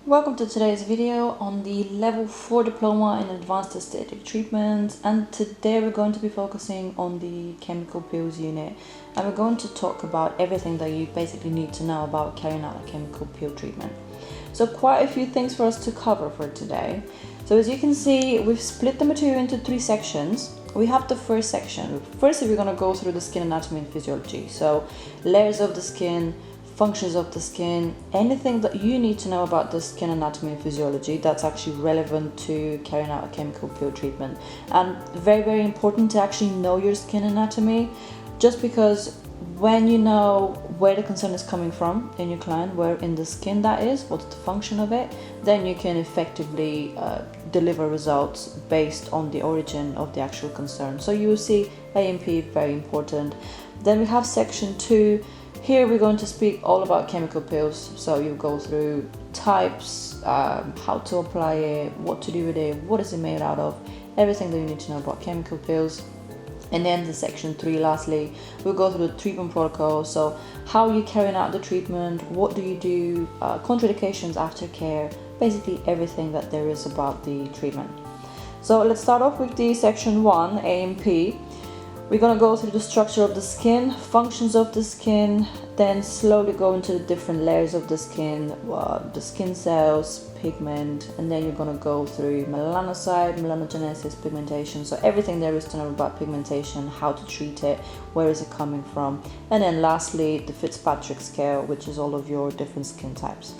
Welcome to today's video on the Level 4 Diploma in Advanced Aesthetic Treatment, and today we're going to be focusing on the chemical peels unit, and we're going to talk about everything that you basically need to know about carrying out a chemical peel treatment. So quite a few things for us to cover for today. So as you can see, we've split the material into 3 sections. We have the first section. Firstly, we're going to go through the skin anatomy and physiology, so layers of the skin, functions of the skin, anything that you need to know about the skin anatomy and physiology that's actually relevant to carrying out a chemical peel treatment. And very important to actually know your skin anatomy, just because when you know where the concern is coming from in your client, where in the skin that is, what's the function of it, then you can effectively deliver results based on the origin of the actual concern. So you will see A&P very important. Then we have section 2. Here we're going to speak all about chemical peels, so you go through types, how to apply it, what to do with it, what is it made out of, everything that you need to know about chemical peels. And then the section 3, lastly, we'll go through the treatment protocol, so how you're carrying out the treatment, what do you do, contraindications, aftercare, basically everything that there is about the treatment. So let's start off with the section 1, A&P. We're going to go through the structure of the skin, functions of the skin, then slowly go into the different layers of the skin, the skin cells, pigment, and then you're going to go through melanocyte, melanogenesis, pigmentation, so everything there is to know about pigmentation, how to treat it, where is it coming from, and then lastly the Fitzpatrick scale, which is all of your different skin types.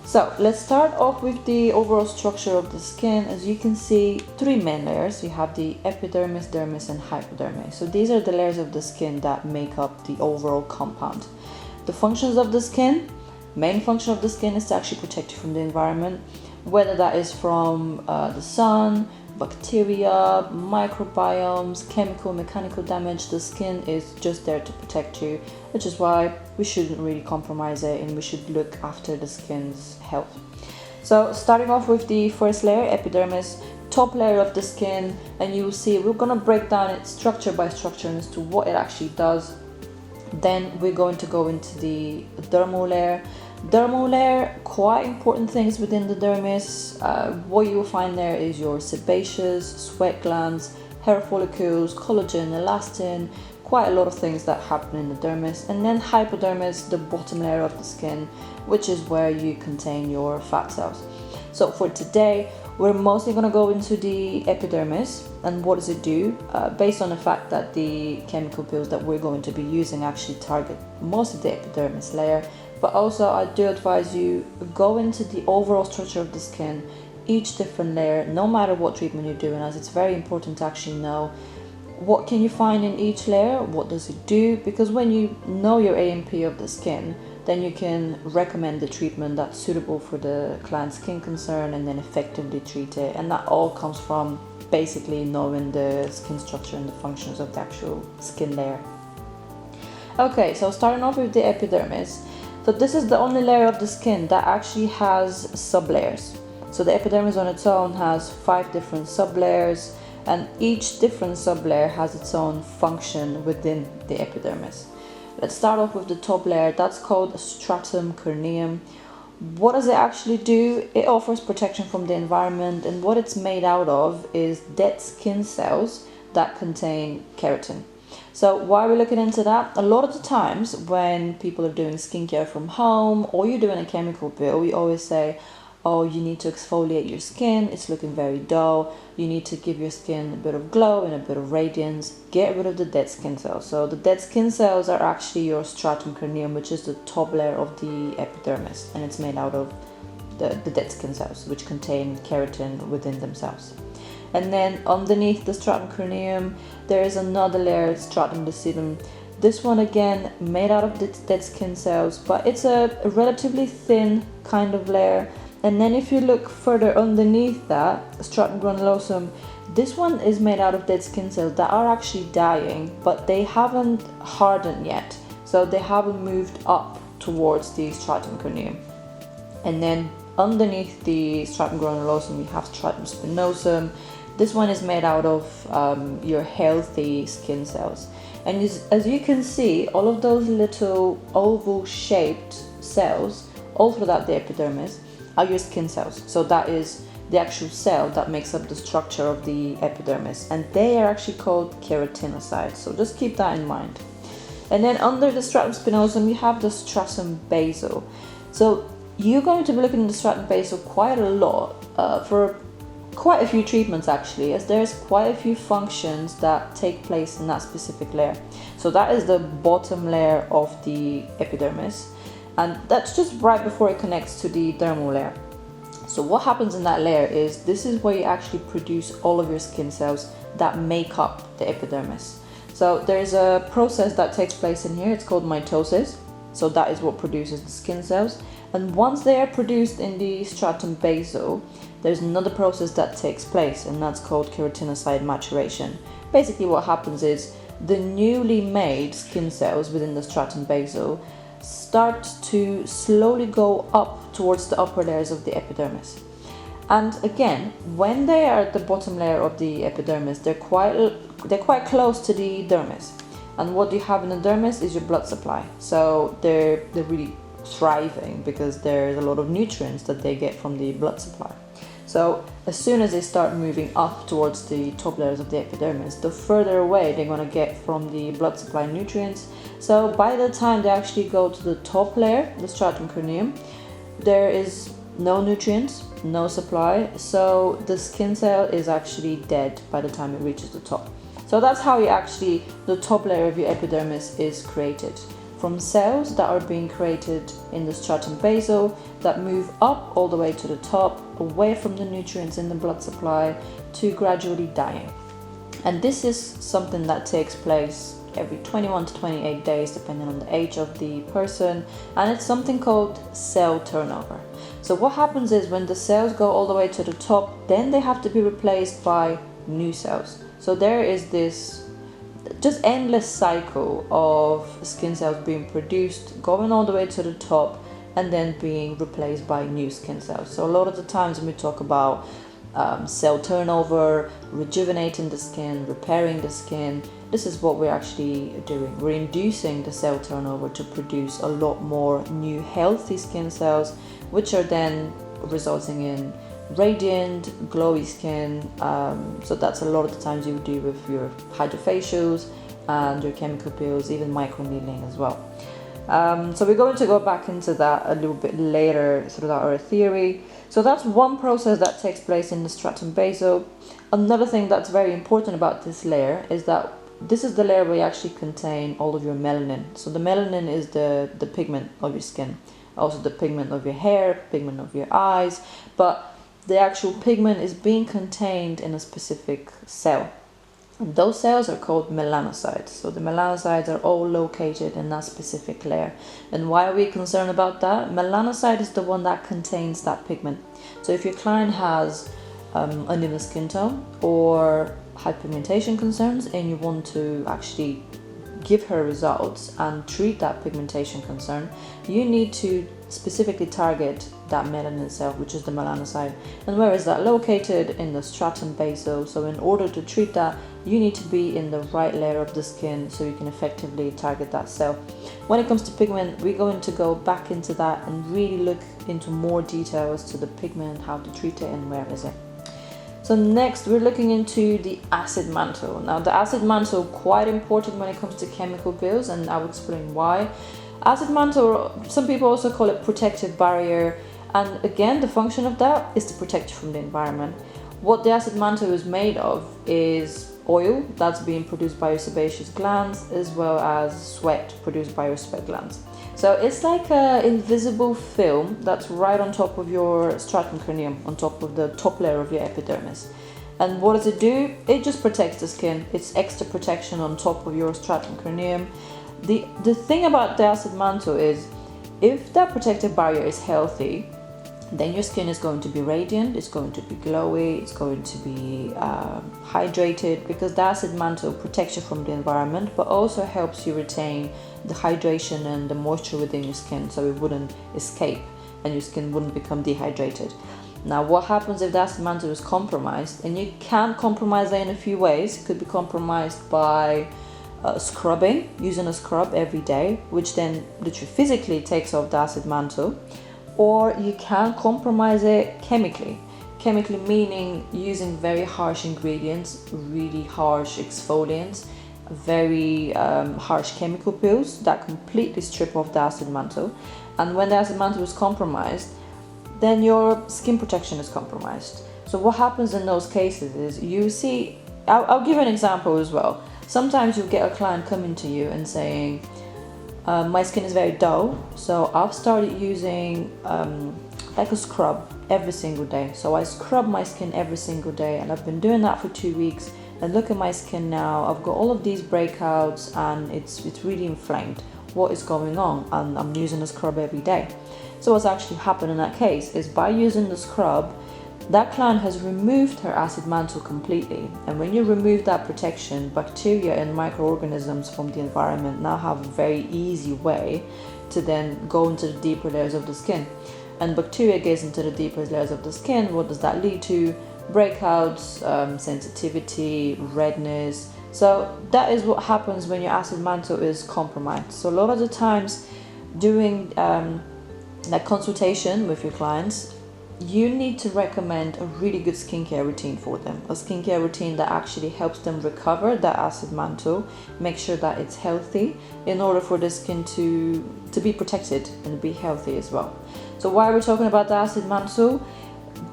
So let's start off with the overall structure of the skin. As you can see, 3 main layers. You have the epidermis, dermis, and hypodermis. So these are the layers of the skin that make up the overall compound. The functions of the skin, main function of the skin is to actually protect you from the environment, whether that is from the sun, bacteria, microbiomes, chemical, mechanical damage. The skin is just there to protect you, which is why we shouldn't really compromise it and we should look after the skin's health. So starting off with the first layer, epidermis, top layer of the skin, and you will see we're going to break down it structure by structure as to what it actually does. Then we're going to go into the dermal layer. Dermal layer, quite important things within the dermis. What you will find there is your sebaceous, sweat glands, hair follicles, collagen, elastin, quite a lot of things that happen in the dermis. And then hypodermis, the bottom layer of the skin, which is where you contain your fat cells. So for today, we're mostly going to go into the epidermis and what does it do, based on the fact that the chemical peels that we're going to be using actually target most of the epidermis layer. But also I do advise you go into the overall structure of the skin, each different layer, no matter what treatment you're doing, as it's very important to actually know what can you find in each layer, what does it do, because when you know your A&P of the skin, then you can recommend the treatment that's suitable for the client's skin concern and then effectively treat it. And that all comes from basically knowing the skin structure and the functions of the actual skin layer. Okay, so starting off with the epidermis. So this is the only layer of the skin that actually has sublayers. So the epidermis on its own has 5 different sublayers, and each different sublayer has its own function within the epidermis. Let's start off with the top layer. That's called stratum corneum. What does it actually do? It offers protection from the environment, and what it's made out of is dead skin cells that contain keratin. So why are we looking into that? A lot of the times when people are doing skincare from home or you're doing a chemical peel, we always say, oh, you need to exfoliate your skin, it's looking very dull, you need to give your skin a bit of glow and a bit of radiance, get rid of the dead skin cells. So the dead skin cells are actually your stratum corneum, which is the top layer of the epidermis, and it's made out of the dead skin cells, which contain keratin within themselves. And then underneath the stratum corneum, there is another layer, stratum lucidum. This one again made out of dead skin cells, but it's a relatively thin kind of layer. And then if you look further underneath that, stratum granulosum, this one is made out of dead skin cells that are actually dying, but they haven't hardened yet. So they haven't moved up towards the stratum corneum. And then underneath the stratum granulosum, we have stratum spinosum. This one is made out of your healthy skin cells. And as you can see, all of those little oval shaped cells all throughout the epidermis are your skin cells. So that is the actual cell that makes up the structure of the epidermis, and they are actually called keratinocytes. So just keep that in mind. And then under the stratum spinosum, you have the stratum basal. So you're going to be looking at the stratum basal quite a lot for quite a few treatments actually, as there's quite a few functions that take place in that specific layer. So that is the bottom layer of the epidermis, and that's just right before it connects to the dermal layer. So what happens in that layer is, this is where you actually produce all of your skin cells that make up the epidermis. So there's a process that takes place in here, it's called mitosis. So that is what produces the skin cells. And once they are produced in the stratum basal, there's another process that takes place, and that's called keratinocyte maturation. Basically what happens is, the newly made skin cells within the stratum basal start to slowly go up towards the upper layers of the epidermis. And again, when they are at the bottom layer of the epidermis, they're quite close to the dermis. And what you have in the dermis is your blood supply. So they're really thriving because there's a lot of nutrients that they get from the blood supply. So as soon as they start moving up towards the top layers of the epidermis, the further away they're going to get from the blood supply nutrients. So by the time they actually go to the top layer, the stratum corneum, there is no nutrients, no supply, so the skin cell is actually dead by the time it reaches the top. So that's how the top layer of your epidermis is created, from cells that are being created in the stratum basal that move up all the way to the top, away from the nutrients in the blood supply, to gradually dying. And this is something that takes place every 21 to 28 days depending on the age of the person, and it's something called cell turnover. So what happens is, when the cells go all the way to the top, then they have to be replaced by new cells. So there is this just endless cycle of skin cells being produced, going all the way to the top, and then being replaced by new skin cells. So a lot of the times when we talk about cell turnover, rejuvenating the skin, repairing the skin, this is what we're actually doing. We're inducing the cell turnover to produce a lot more new healthy skin cells, which are then resulting in radiant, glowy skin. So that's a lot of the times you would do with your hydrofacials and your chemical peels, even microneedling as well. So we're going to go back into that a little bit later throughout our theory. So that's one process that takes place in the stratum basal. Another thing that's very important about this layer is that this is the layer where you actually contain all of your melanin. So the melanin is the pigment of your skin, also the pigment of your hair, pigment of your eyes, but the actual pigment is being contained in a specific cell. And those cells are called melanocytes. So the melanocytes are all located in that specific layer. And why are we concerned about that? Melanocyte is the one that contains that pigment. So if your client has uneven skin tone or hyperpigmentation concerns, and you want to actually give her results and treat that pigmentation concern, you need to specifically target that melanin cell, which is the melanocyte. And where is that located? In the stratum basal. So in order to treat that, you need to be in the right layer of the skin so you can effectively target that cell. When it comes to pigment, we're going to go back into that and really look into more details to the pigment, how to treat it, and where is it. So next, we're looking into the acid mantle. Now, the acid mantle, quite important when it comes to chemical peels, and I will explain why. Acid mantle, some people also call it protective barrier, and again, the function of that is to protect you from the environment. What the acid mantle is made of is oil that's being produced by your sebaceous glands, as well as sweat produced by your sweat glands. So it's like an invisible film that's right on top of your stratum corneum, on top of the top layer of your epidermis. And what does it do? It just protects the skin. It's extra protection on top of your stratum corneum. The thing about the acid mantle is, if that protective barrier is healthy, then your skin is going to be radiant, it's going to be glowy, it's going to be hydrated, because the acid mantle protects you from the environment, but also helps you retain the hydration and the moisture within your skin, so it wouldn't escape and your skin wouldn't become dehydrated. Now, what happens if the acid mantle is compromised? And you can compromise that in a few ways. It could be compromised by scrubbing, using a scrub every day, which then literally physically takes off the acid mantle. or you can compromise it chemically. Chemically meaning using very harsh ingredients, really harsh exfoliants, very harsh chemical peels that completely strip off the acid mantle. And when the acid mantle is compromised, then your skin protection is compromised. So what happens in those cases is you see, I'll give an example as well. Sometimes you get a client coming to you and saying, my skin is very dull, so I've started using like a scrub every single day. So I scrub my skin every single day, and I've been doing that for 2 weeks, and look at my skin now. I've got all of these breakouts and it's really inflamed. What is going on? And I'm using a scrub every day. So what's actually happened in that case is by using the scrub, that client has removed her acid mantle completely. And when you remove that protection, bacteria and microorganisms from the environment now have a very easy way to then go into the deeper layers of the skin. And bacteria gets into the deeper layers of the skin. What does that lead to? Breakouts, sensitivity, redness. So that is what happens when your acid mantle is compromised. So a lot of the times during that consultation with your clients, you need to recommend a really good skincare routine for them. A skincare routine that actually helps them recover that acid mantle, make sure that it's healthy in order for the skin to be protected and be healthy as well. So why are we talking about the acid mantle?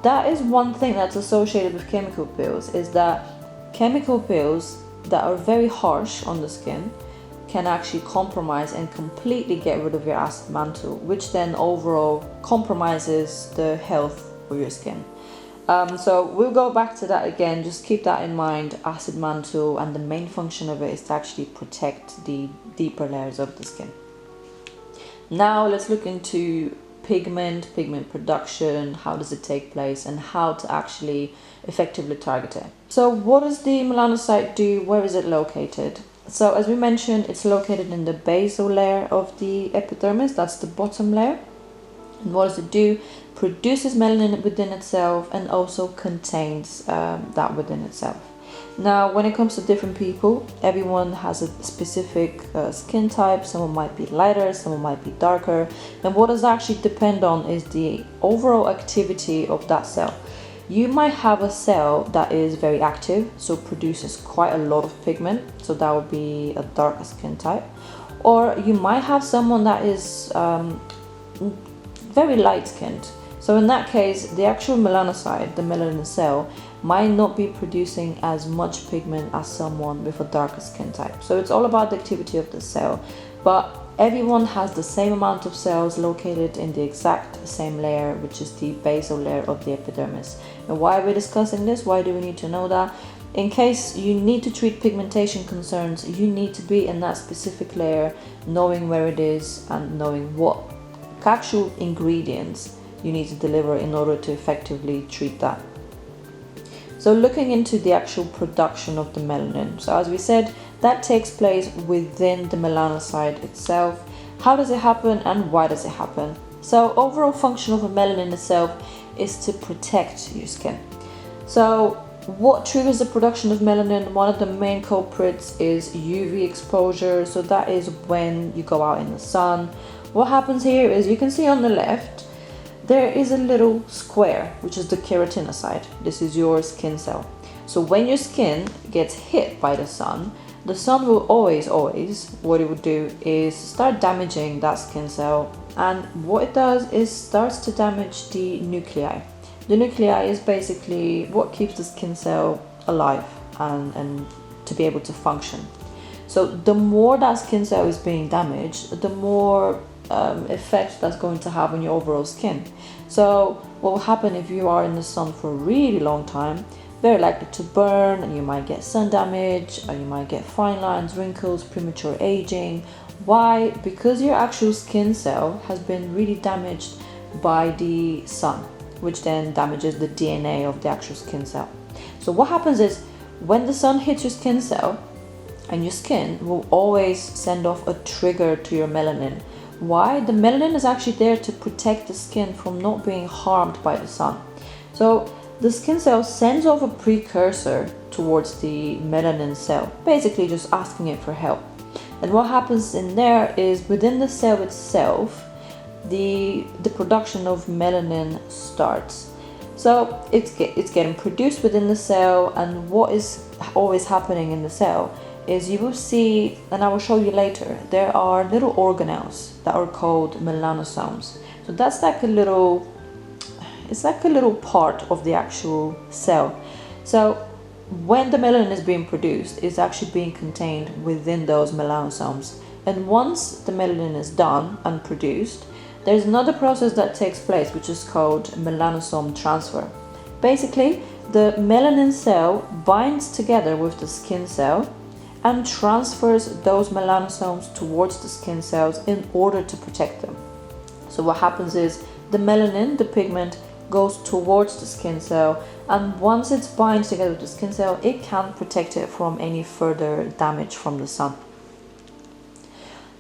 That is one thing that's associated with chemical peels, is that chemical peels that are very harsh on the skin can actually compromise and completely get rid of your acid mantle, which then overall compromises the health of your skin. So we'll go back to that again. Just keep that in mind. Acid mantle, and the main function of it is to actually protect the deeper layers of the skin. Now let's look into pigment production, how does it take place, and how to actually effectively target it. So what does the melanocyte do? Where is it located? So as we mentioned, it's located in the basal layer of the epidermis, that's the bottom layer. And what does it do? Produces melanin within itself and also contains that within itself. Now, when it comes to different people, everyone has a specific skin type. Someone might be lighter, someone might be darker. And what does actually depend on is the overall activity of that cell. You might have a cell that is very active, so produces quite a lot of pigment, so that would be a darker skin type. Or you might have someone that is very light skinned. So in that case, the actual melanocyte, the melanin cell, might not be producing as much pigment as someone with a darker skin type. So it's all about the activity of the cell, but everyone has the same amount of cells located in the exact same layer, which is the basal layer of the epidermis. And why are we discussing this? Why do we need to know that? In case you need to treat pigmentation concerns, you need to be in that specific layer, knowing where it is and knowing what actual ingredients you need to deliver in order to effectively treat that. So looking into the actual production of the melanin. So as we said, that takes place within the melanocyte itself. How does it happen and why does it happen? So overall function of a melanin itself is to protect your skin. So what triggers the production of melanin? One of the main culprits is UV exposure. So that is when you go out in the sun. What happens here is you can see on the left, there is a little square, which is the keratinocyte. This is your skin cell. So when your skin gets hit by the sun will always, what it would do is start damaging that skin cell. And what it does is starts to damage the nuclei. The nuclei is basically what keeps the skin cell alive and to be able to function. So the more that skin cell is being damaged, the more effect that's going to have on your overall skin. So what will happen if you are in the sun for a really long time? Very likely to burn, and you might get sun damage, or you might get fine lines, wrinkles, premature aging. Why? Because your actual skin cell has been really damaged by the sun, which then damages the DNA of the actual skin cell. So what happens is when the sun hits your skin cell, and your skin will always send off a trigger to your melanin. Why? The melanin is actually there to protect the skin from not being harmed by the sun. So the skin cell sends off a precursor towards the melanin cell, basically just asking it for help. And what happens in there is within the cell itself, the production of melanin starts. So it's getting produced within the cell, and what is always happening in the cell is you will see, and I will show you later, there are little organelles that are called melanosomes. So that's like a little, it's like a little part of the actual cell. So when the melanin is being produced, it's actually being contained within those melanosomes. And once the melanin is done and produced, there's another process that takes place, which is called melanosome transfer. Basically, the melanin cell binds together with the skin cell and transfers those melanosomes towards the skin cells in order to protect them. So what happens is the melanin, the pigment, goes towards the skin cell, and once it binds together with the skin cell, it can protect it from any further damage from the sun.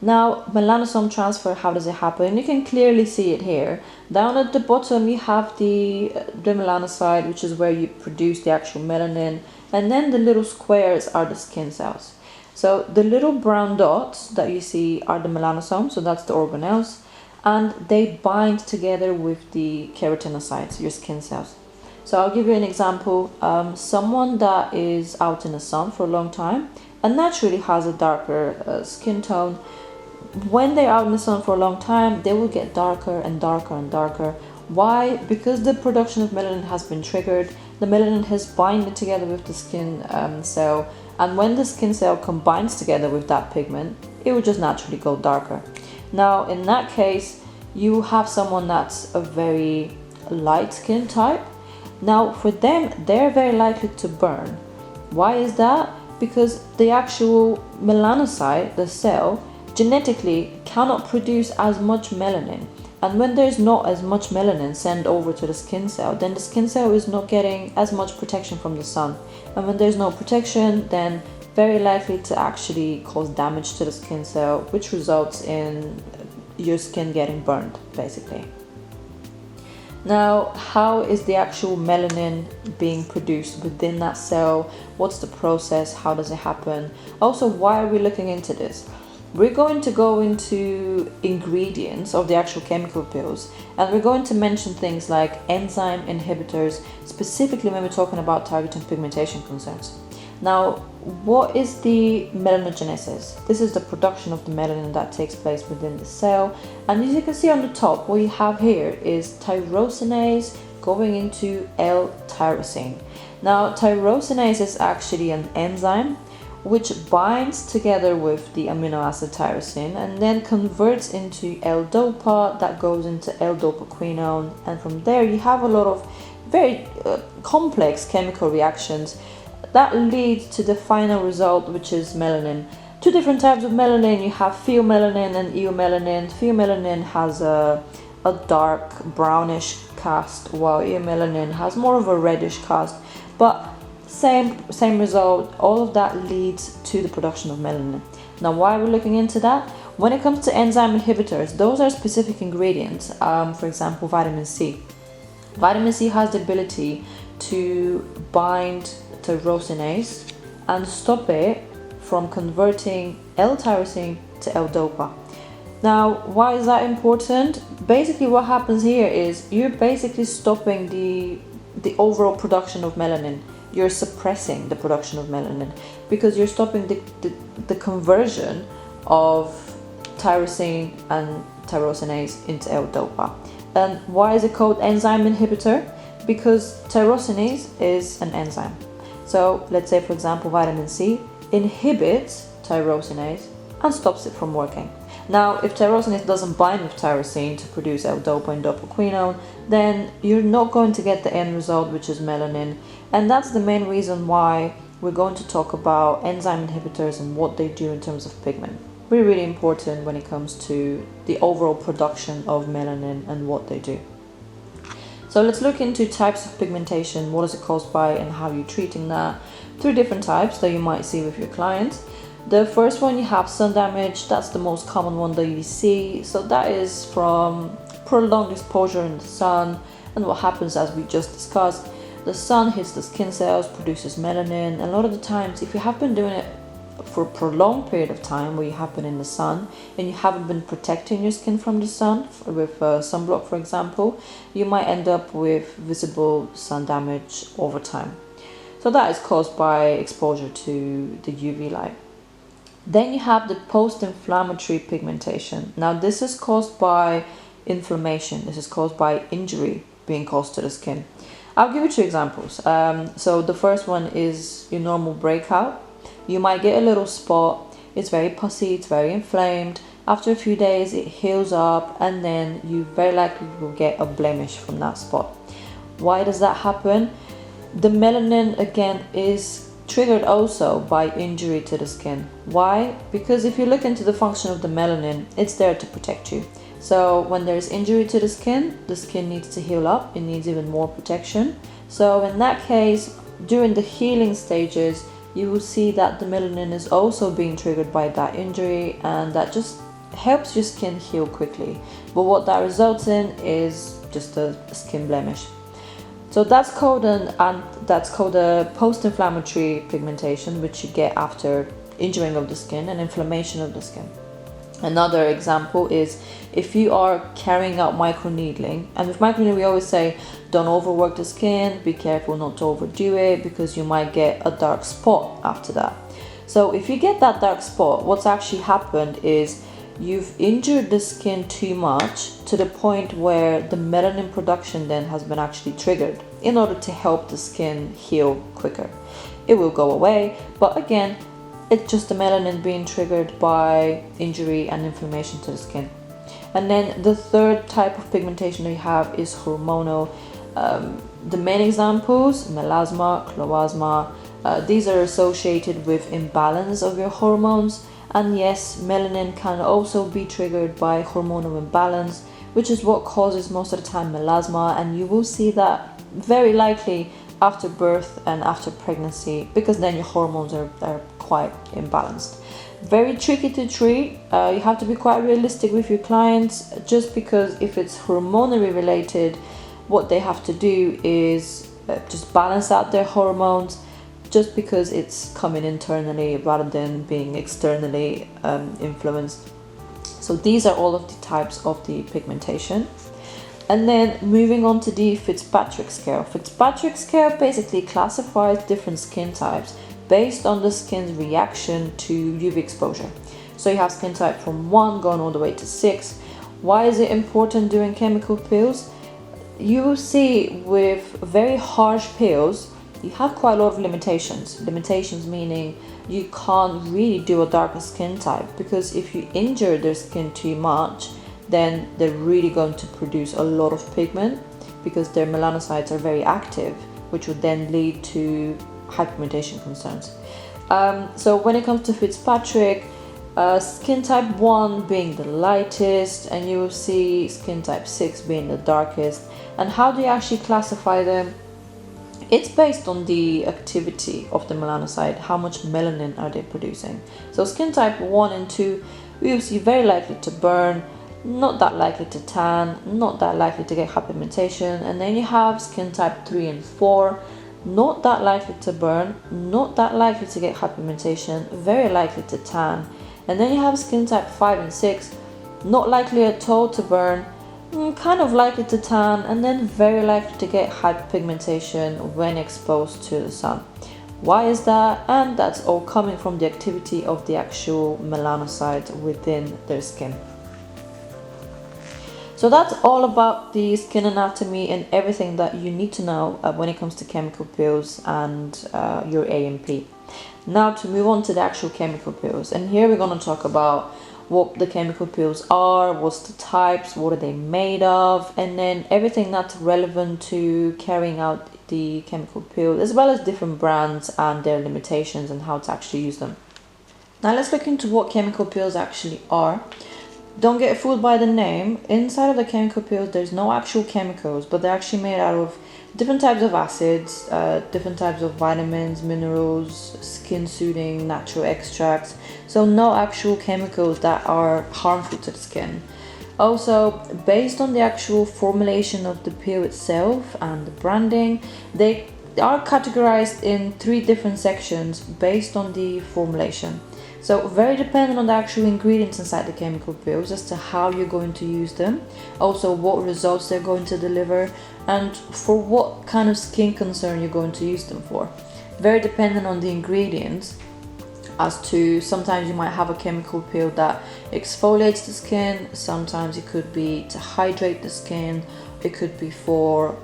Now, melanosome transfer, how does it happen? You can clearly see it here. Down at the bottom you have the melanocyte, which is where you produce the actual melanin, and then the little squares are the skin cells. So the little brown dots that you see are the melanosomes, so that's the organelles, and they bind together with the keratinocytes, your skin cells. So I'll give you an example. Someone that is out in the sun for a long time and naturally has a darker skin tone, when they're out in the sun for a long time, they will get darker and darker and darker. Why? Because the production of melanin has been triggered. The melanin has binded together with the skin cell, and when the skin cell combines together with that pigment, it will just naturally go darker. Now, in that case, you have someone that's a very light skin type. Now, for them, they're very likely to burn. Why is that? Because the actual melanocyte, the cell, genetically cannot produce as much melanin, and when there's not as much melanin sent over to the skin cell, then the skin cell is not getting as much protection from the sun, and when there's no protection, then very likely to actually cause damage to the skin cell, which results in your skin getting burned, basically. Now, how is the actual melanin being produced within that cell? What's the process? How does it happen? Also, why are we looking into this? We're going to go into ingredients of the actual chemical peels, and we're going to mention things like enzyme inhibitors, specifically when we're talking about targeting pigmentation concerns. Now, what is the melanogenesis? This is the production of the melanin that takes place within the cell, and as you can see on the top, what you have here is tyrosinase going into L-tyrosine. Now, tyrosinase is actually an enzyme which binds together with the amino acid tyrosine and then converts into L-dopa that goes into L-dopaquinone, and from there you have a lot of very complex chemical reactions that lead to the final result, which is melanin. Two different types of melanin. You have pheomelanin and eumelanin. Pheomelanin has a dark brownish cast, while eumelanin has more of a reddish cast, but same result. All of that leads to the production of melanin. Now, why are we looking into that? When it comes to enzyme inhibitors, those are specific ingredients. For example, vitamin C. Vitamin C has the ability to bind tyrosinase and stop it from converting L-tyrosine to L-dopa. Now, why is that important? Basically, what happens here is you're basically stopping the overall production of melanin. You're suppressing the production of melanin because you're stopping the conversion of tyrosine and tyrosinase into L-dopa. And why is it called enzyme inhibitor? Because tyrosinase is an enzyme. So let's say, for example, vitamin C inhibits tyrosinase and stops it from working. Now, if tyrosinase doesn't bind with tyrosine to produce L-dopa and dopaquinone, then you're not going to get the end result, which is melanin. And that's the main reason why we're going to talk about enzyme inhibitors and what they do in terms of pigment. Really, really important when it comes to the overall production of melanin and what they do. So let's look into types of pigmentation, what is it caused by, and how you're treating that. 3 different types that you might see with your clients. The first one, you have sun damage. That's the most common one that you see. So that is from prolonged exposure in the sun, and what happens, as we just discussed, the sun hits the skin cells, produces melanin, and a lot of the times, if you have been doing it for a prolonged period of time where you have been in the sun and you haven't been protecting your skin from the sun with sunblock, for example, you might end up with visible sun damage over time. So that is caused by exposure to the UV light. Then you have the post-inflammatory pigmentation. Now this is caused by inflammation. This is caused by injury being caused to the skin. I'll give you two examples. So the first one is your normal breakout. You might get a little spot. It's very pussy, it's very inflamed. After a few days it heals up and then you very likely will get a blemish from that spot. Why does that happen? The melanin again is triggered also by injury to the skin. Why? Because if you look into the function of the melanin, it's there to protect you. So when there's injury to the skin needs to heal up, it needs even more protection. So in that case, during the healing stages, you will see that the melanin is also being triggered by that injury, and that just helps your skin heal quickly. But what that results in is just a skin blemish. So that's called a post-inflammatory pigmentation, which you get after injuring of the skin and inflammation of the skin. Another example is if you are carrying out microneedling, and with microneedling we always say don't overwork the skin, be careful not to overdo it because you might get a dark spot after that. So if you get that dark spot, what's actually happened is you've injured the skin too much to the point where the melanin production then has been actually triggered in order to help the skin heal quicker. It will go away, but again, it's just the melanin being triggered by injury and inflammation to the skin. And then the third type of pigmentation that you have is hormonal. The main examples, melasma, cloasma, these are associated with imbalance of your hormones. And yes, melanin can also be triggered by hormonal imbalance, which is what causes most of the time melasma, and you will see that very likely after birth and after pregnancy, because then your hormones are quite imbalanced. Very tricky to treat. You have to be quite realistic with your clients, just because if it's hormonally related, what they have to do is just balance out their hormones, just because it's coming internally rather than being externally influenced. So these are all of the types of the pigmentation. And then moving on to the Fitzpatrick scale. Fitzpatrick scale basically classifies different skin types based on the skin's reaction to UV exposure. So you have skin type from 1 going all the way to 6. Why is it important doing chemical peels? You will see with very harsh peels, you have quite a lot of limitations. Limitations meaning you can't really do a darker skin type, because if you injure their skin too much, then they're really going to produce a lot of pigment because their melanocytes are very active, which would then lead to hyperpigmentation concerns. So when it comes to Fitzpatrick, skin type 1 being the lightest, and you will see skin type 6 being the darkest. And how do you actually classify them? It's based on the activity of the melanocyte, how much melanin are they producing. So skin type 1 and 2, we will see very likely to burn, not that likely to tan, not that likely to get hyperpigmentation. And then you have skin type 3 and 4, not that likely to burn, not that likely to get hyperpigmentation, very likely to tan. And then you have skin type 5 and 6, not likely at all to burn, kind of likely to tan, and then very likely to get hyperpigmentation when exposed to the sun. Why is that? And that's all coming from the activity of the actual melanocyte within their skin. So that's all about the skin anatomy and everything that you need to know when it comes to chemical peels and your A&P. Now to move on to the actual chemical peels, and here we're going to talk about what the chemical peels are, what's the types, what are they made of, and then everything that's relevant to carrying out the chemical peel, as well as different brands and their limitations and how to actually use them. Now let's look into what chemical peels actually are. Don't get fooled by the name. Inside of the chemical peels there's no actual chemicals, but they're actually made out of different types of acids, different types of vitamins, minerals, skin soothing, natural extracts. So no actual chemicals that are harmful to the skin. Also, based on the actual formulation of the peel itself and the branding, they are categorized in 3 different sections based on the formulation. So very dependent on the actual ingredients inside the chemical peels as to how you're going to use them, also what results they're going to deliver, and for what kind of skin concern you're going to use them for. Very dependent on the ingredients as to, sometimes you might have a chemical peel that exfoliates the skin, sometimes it could be to hydrate the skin, it could be for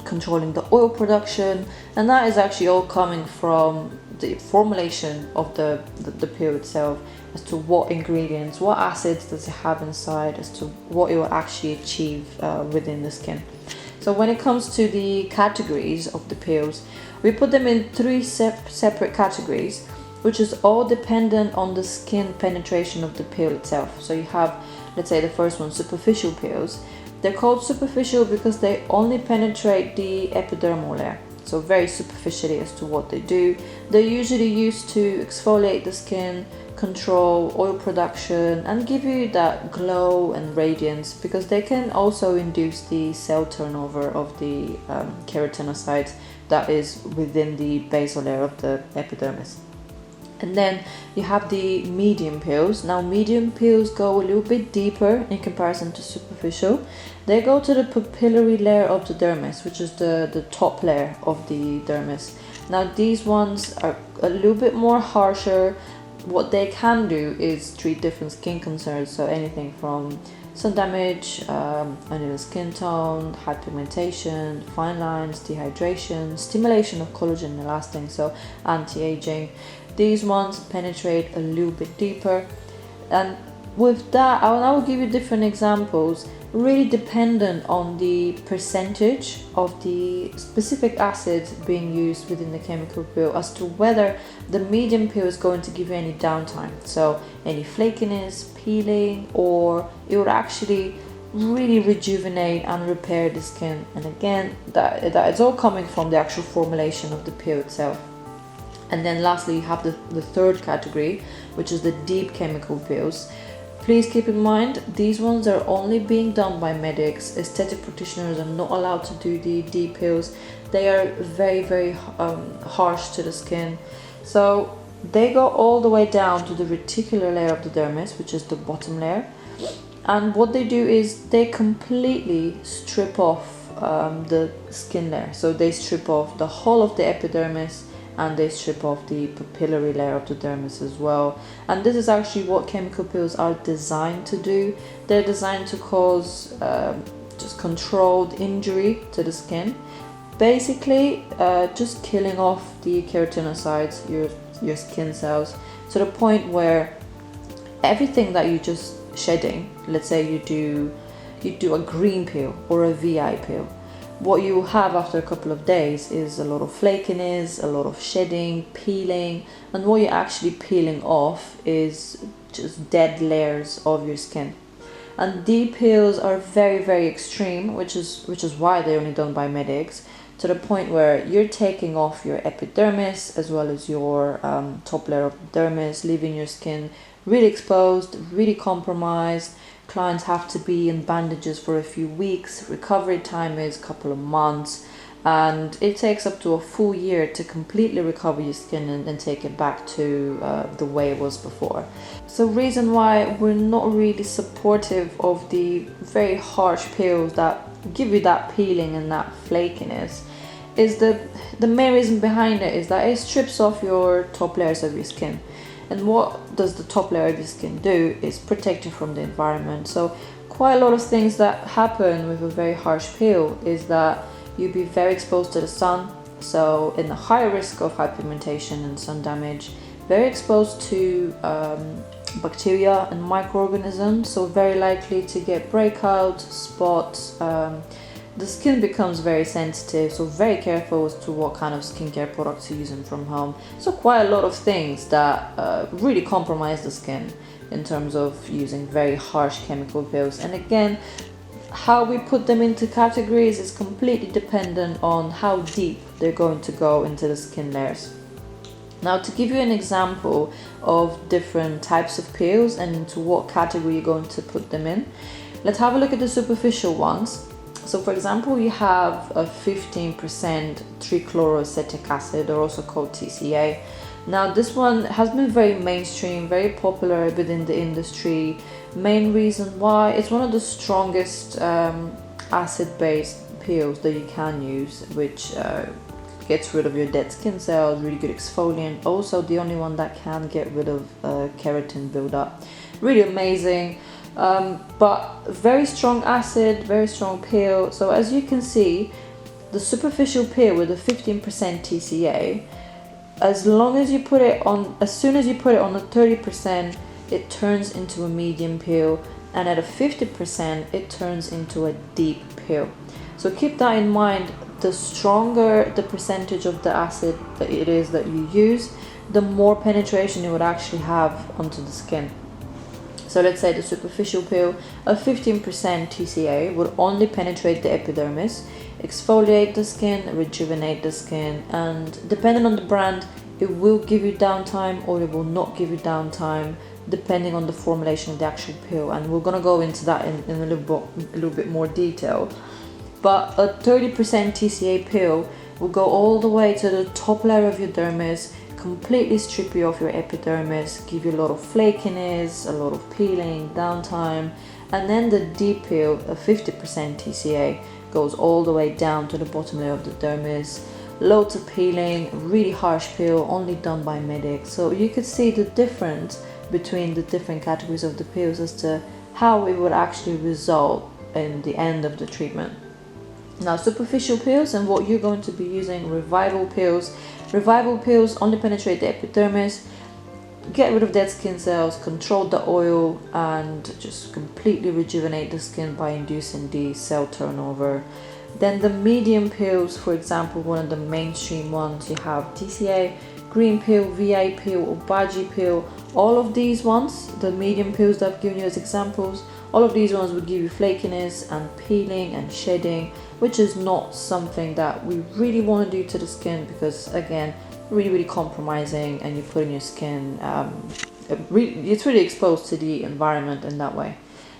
controlling the oil production, and that is actually all coming from the formulation of the peel itself, as to what ingredients, what acids does it have inside, as to what it will actually achieve within the skin. So when it comes to the categories of the peels, we put them in three separate categories, which is all dependent on the skin penetration of the peel itself. So you have, let's say the first one, superficial peels. They're called superficial because they only penetrate the epidermal layer, so very superficially as to what they do. They're usually used to exfoliate the skin, control oil production, and give you that glow and radiance, because they can also induce the cell turnover of the keratinocytes that is within the basal layer of the epidermis. And then you have the medium peels. Now medium peels go a little bit deeper in comparison to superficial. They go to the papillary layer of the dermis, which is the top layer of the dermis. Now these ones are a little bit more harsher. What they can do is treat different skin concerns, so anything from sun damage, uneven skin tone, hypigmentation, fine lines, dehydration, stimulation of collagen and elastin, so anti-aging. These ones penetrate a little bit deeper, and with that I will give you different examples, really dependent on the percentage of the specific acids being used within the chemical peel, as to whether the medium peel is going to give you any downtime, so any flakiness, peeling, or it would actually really rejuvenate and repair the skin. And again, that is all coming from the actual formulation of the peel itself. And then lastly, you have the third category, which is the deep chemical peels. Please keep in mind, these ones are only being done by medics. Aesthetic practitioners are not allowed to do the deep peels. They are very, very harsh to the skin. So they go all the way down to the reticular layer of the dermis, which is the bottom layer. And what they do is they completely strip off the skin layer. So they strip off the whole of the epidermis, and they strip off the papillary layer of the dermis as well. And this is actually what chemical peels are designed to do. They're designed to cause just controlled injury to the skin. Basically, just killing off the keratinocytes, your skin cells, to the point where everything that you just shedding, let's say you do a green peel or a VI peel, what you have after a couple of days is a lot of flakiness, a lot of shedding, peeling, and what you're actually peeling off is just dead layers of your skin. And deep peels are very, very extreme, which is why they're only done by medics, to the point where you're taking off your epidermis as well as your top layer of the dermis, leaving your skin really exposed, really compromised. Clients have to be in bandages for a few weeks. Recovery time is a couple of months, and it takes up to a full year to completely recover your skin and take it back to the way it was before. So reason why we're not really supportive of the very harsh peels that give you that peeling and that flakiness is the main reason behind it is that it strips off your top layers of your skin. And what does the top layer of your skin do is protect you from the environment. So quite a lot of things that happen with a very harsh peel is that you'll be very exposed to the sun, so in the higher risk of hypigmentation and sun damage, very exposed to bacteria and microorganisms, so very likely to get breakouts, spots. The skin becomes very sensitive, so very careful as to what kind of skincare products you're using from home. So quite a lot of things that really compromise the skin in terms of using very harsh chemical peels. And again, how we put them into categories is completely dependent on how deep they're going to go into the skin layers. Now, to give you an example of different types of peels and into what category you're going to put them in, let's have a look at the superficial ones. So for example, you have a 15% trichloroacetic acid, or also called TCA. Now this one has been very mainstream, very popular within the industry. Main reason why, it's one of the strongest acid-based peels that you can use, which gets rid of your dead skin cells, really good exfoliant. Also the only one that can get rid of keratin buildup. Really amazing. But very strong acid, very strong peel. So as you can see, the superficial peel with a 15% TCA, as long as you put it on, as soon as you put it on a 30%, it turns into a medium peel, and at a 50% it turns into a deep peel. So keep that in mind. The stronger the percentage of the acid that it is that you use, the more penetration it would actually have onto the skin. So let's say the superficial peel, a 15% TCA would only penetrate the epidermis, exfoliate the skin, rejuvenate the skin, and depending on the brand, it will give you downtime or it will not give you downtime, depending on the formulation of the actual peel. And we're gonna go into that in a little bit more detail. But a 30% TCA peel will go all the way to the top layer of your dermis, completely strip you off your epidermis, give you a lot of flakiness, a lot of peeling, downtime. And then the deep peel, a 50% TCA, goes all the way down to the bottom layer of the dermis. Loads of peeling, really harsh peel, only done by medics. So you could see the difference between the different categories of the peels as to how it would actually result in the end of the treatment. Now superficial peels, and what you're going to be using, revival peels. Revival peels only penetrate the epidermis, get rid of dead skin cells, control the oil, and just completely rejuvenate the skin by inducing the cell turnover. Then the medium peels, for example, one of the mainstream ones, you have TCA, green peel, VI peel, or Baji peel. All of these ones, the medium peels that I've given you as examples, all of these ones would give you flakiness and peeling and shedding, which is not something that we really want to do to the skin, because again, really compromising, and you're putting your skin, it's really exposed to the environment in that way.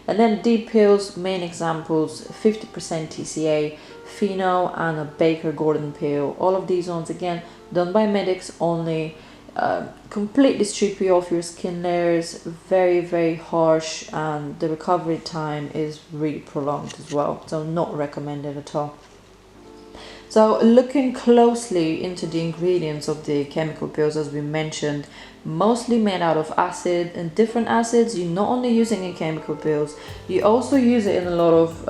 And then deep peels, main examples, 50% TCA, Pheno, and a Baker Gordon peel. All of these ones, again, done by medics only, completely strip you off your skin layers, very harsh, and the recovery time is really prolonged as well, so not recommended at all. So looking closely into the ingredients of the chemical peels, as we mentioned, mostly made out of acid, and different acids you're not only using in chemical peels, you also use it in a lot of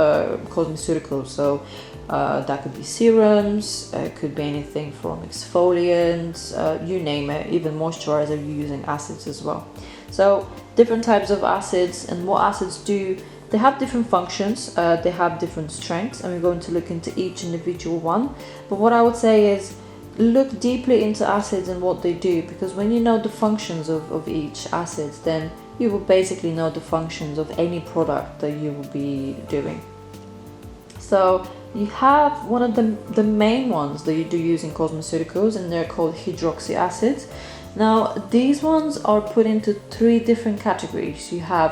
cosmeceuticals. So that could be serums, it could be anything from exfoliants, you name it, even moisturizer, you're using acids as well. So different types of acids, and what acids do, they have different functions, they have different strengths, and we're going to look into each individual one. But what I would say is, look deeply into acids and what they do, because when you know the functions of each acid, then you will basically know the functions of any product that you will be doing. So you have one of the main ones that you do use in cosmeceuticals, and they're called hydroxy acids. Now these ones are put into three different categories. You have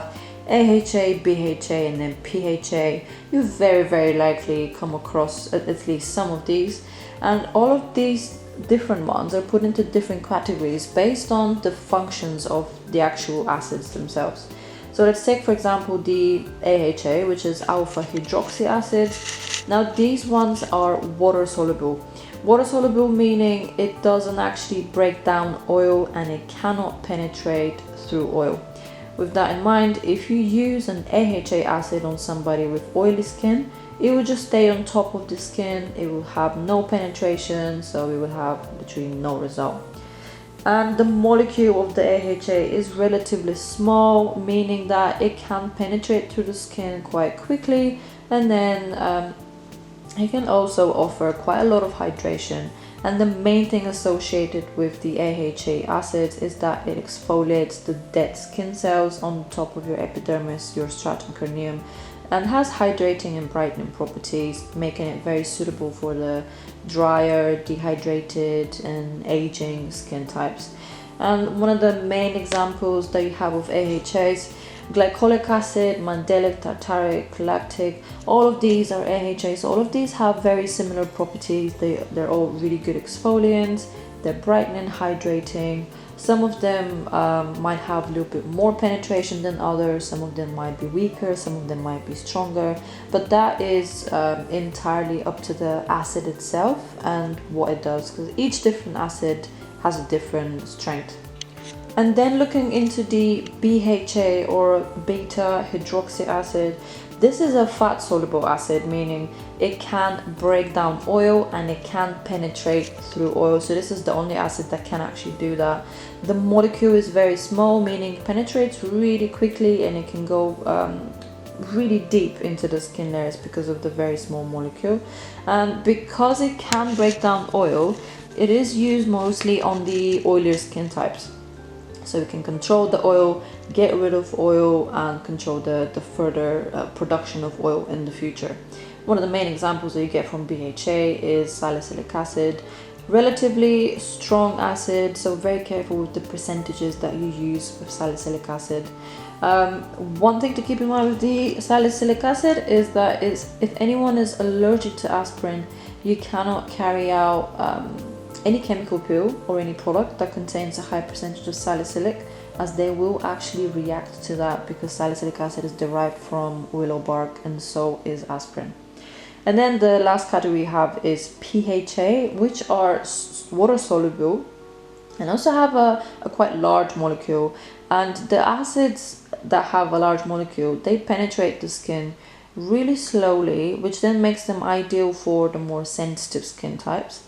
AHA, BHA, and then PHA. You very likely come across at least some of these, and all of these different ones are put into different categories based on the functions of the actual acids themselves. So let's take, for example, the AHA, which is alpha hydroxy acid. Now these ones are water soluble. Water soluble meaning it doesn't actually break down oil, and it cannot penetrate through oil. With that in mind, if you use an AHA acid on somebody with oily skin, it will just stay on top of the skin, it will have no penetration, so it will have literally no result. And the molecule of the AHA is relatively small, meaning that it can penetrate through the skin quite quickly, and then it can also offer quite a lot of hydration. And the main thing associated with the AHA acids is that it exfoliates the dead skin cells on top of your epidermis, your stratum corneum, and has hydrating and brightening properties, making it very suitable for the drier, dehydrated, and aging skin types. And one of the main examples that you have of AHAs, glycolic acid, mandelic, tartaric, lactic, all of these are AHAs. All of these have very similar properties. They're all really good exfoliants, they're brightening, hydrating. Some of them might have a little bit more penetration than others, some of them might be weaker, some of them might be stronger, but that is entirely up to the acid itself and what it does, because each different acid has a different strength. And then looking into the BHA or beta hydroxy acid, this is a fat soluble acid, meaning it can break down oil and it can penetrate through oil. So this is the only acid that can actually do that. The molecule is very small, meaning it penetrates really quickly and it can go really deep into the skin layers because of the very small molecule. And because it can break down oil, it is used mostly on the oilier skin types. So we can control the oil, get rid of oil, and control the further production of oil in the future. One of the main examples that you get from BHA is salicylic acid. Relatively strong acid, so very careful with the percentages that you use with salicylic acid. One thing to keep in mind with the salicylic acid is that if anyone is allergic to aspirin, you cannot carry out any chemical peel or any product that contains a high percentage of salicylic, as they will actually react to that, because salicylic acid is derived from willow bark and so is aspirin. And then the last category we have is PHA, which are water soluble and also have a quite large molecule. And the acids that have a large molecule, they penetrate the skin really slowly, which then makes them ideal for the more sensitive skin types,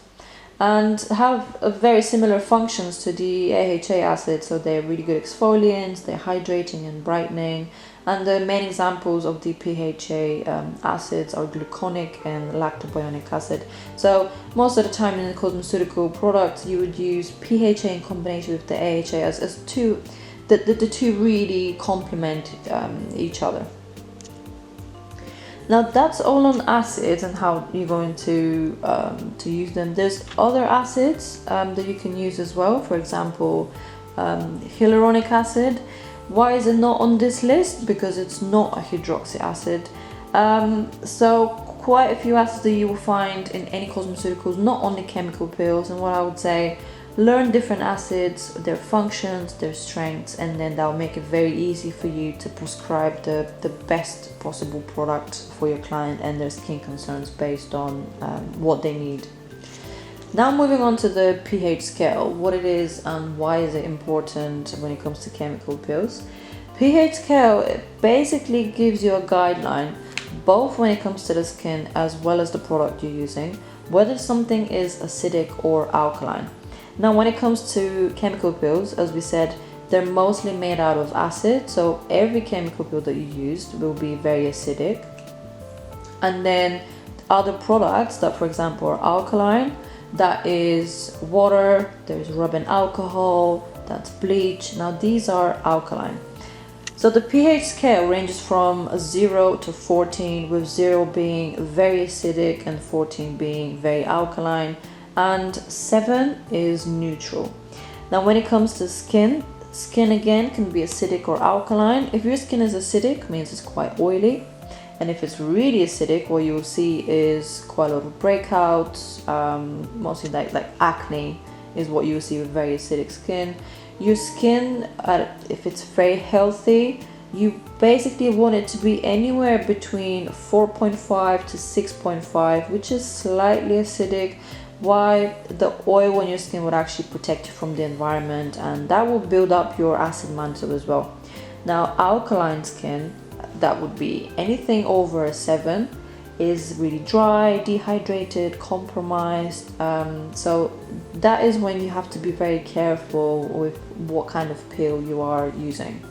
and have very similar functions to the AHA acid. So they're really good exfoliants, they're hydrating and brightening, and the main examples of the PHA acids are gluconic and lactobionic acid. So most of the time in the cosmeceutical products you would use PHA in combination with the AHA as the two really complement each other. Now that's all on acids and how you're going to use them. There's other acids that you can use as well. For example, hyaluronic acid. Why is it not on this list? Because it's not a hydroxy acid. So quite a few acids that you will find in any cosmeceuticals, not only chemical peels. And what I would say, learn different acids, their functions, their strengths, and then that will make it very easy for you to prescribe the best possible product for your client and their skin concerns based on what they need. Now moving on to the pH scale, what it is and why is it important when it comes to chemical peels. pH scale basically gives you a guideline both when it comes to the skin as well as the product you're using, whether something is acidic or alkaline. Now when it comes to chemical peels, as we said, they're mostly made out of acid, so every chemical peel that you used will be very acidic. And then other products that, for example, are alkaline, that is water, there's rubbing alcohol, that's bleach. Now these are alkaline. So the pH scale ranges from 0 to 14, with 0 being very acidic and 14 being very alkaline, and 7 is neutral. Now when it comes to skin again can be acidic or alkaline. If your skin is acidic, means it's quite oily, and if it's really acidic, what you'll see is quite a lot of breakouts, mostly like acne is what you'll see with very acidic skin. Your skin, if it's very healthy, you basically want it to be anywhere between 4.5 to 6.5, which is slightly acidic. Why? The oil on your skin would actually protect you from the environment, and that will build up your acid mantle as well. Now alkaline skin, that would be anything over a 7, is really dry, dehydrated, compromised. So that is when you have to be very careful with what kind of peel you are using.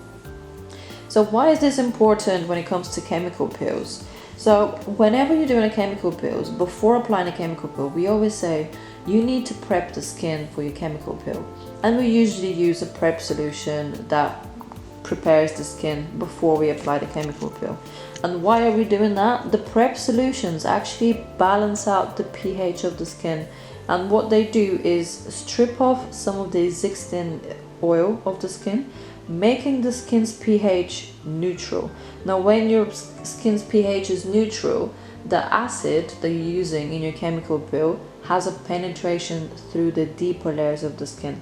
So why is this important when it comes to chemical peels? So whenever you're doing a chemical peels, before applying a chemical peel, we always say you need to prep the skin for your chemical peel. And we usually use a prep solution that prepares the skin before we apply the chemical peel. And why are we doing that? The prep solutions actually balance out the pH of the skin, and what they do is strip off some of the existing oil of the skin, making the skin's pH neutral. Now when your skin's pH is neutral, the acid that you're using in your chemical peel has a penetration through the deeper layers of the skin.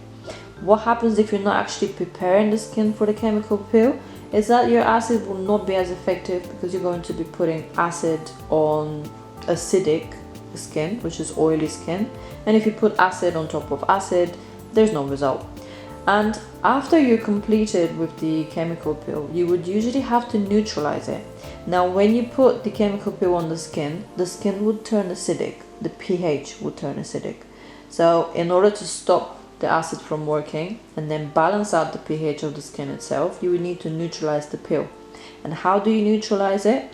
What happens if you're not actually preparing the skin for the chemical peel is that your acid will not be as effective, because you're going to be putting acid on acidic skin, which is oily skin, and if you put acid on top of acid, there's no result. And after you're completed with the chemical peel, you would usually have to neutralize it. Now when you put the chemical peel on the skin would turn acidic, the pH would turn acidic. So in order to stop the acid from working and then balance out the pH of the skin itself, you would need to neutralize the peel. And how do you neutralize it?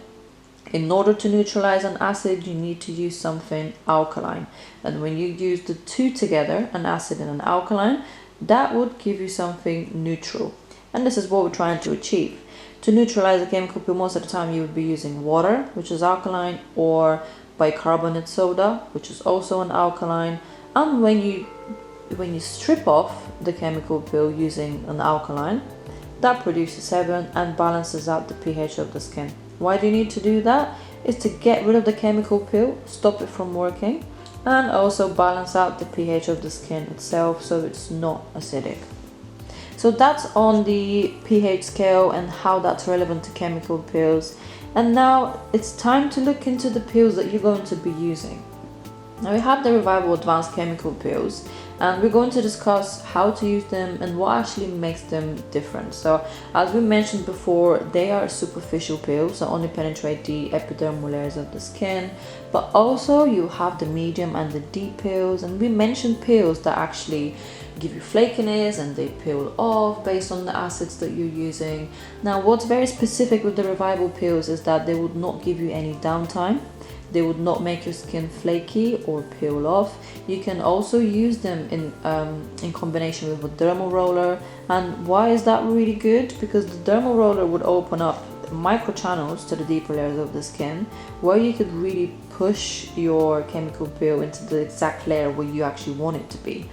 In order to neutralize an acid, you need to use something alkaline. And when you use the two together, an acid and an alkaline, that would give you something neutral. And this is what we're trying to achieve. To neutralize a chemical peel, most of the time you would be using water, which is alkaline, or bicarbonate soda, which is also an alkaline. And when you strip off the chemical peel using an alkaline, that produces heaven and balances out the pH of the skin. Why do you need to do that? It's to get rid of the chemical peel, stop it from working, and also balance out the pH of the skin itself so it's not acidic. So that's on the pH scale and how that's relevant to chemical peels. And now it's time to look into the peels that you're going to be using. Now we have the Revival Advanced Chemical Peels, and we're going to discuss how to use them and what actually makes them different. So as we mentioned before, they are superficial peels, so only penetrate the epidermal layers of the skin, but also you have the medium and the deep peels, and we mentioned peels that actually give you flakiness and they peel off based on the acids that you're using. Now what's very specific with the Revival peels is that they would not give you any downtime. They would not make your skin flaky or peel off. You can also use them in combination with a dermal roller. And why is that really good? Because the dermal roller would open up micro channels to the deeper layers of the skin, where you could really push your chemical peel into the exact layer where you actually want it to be.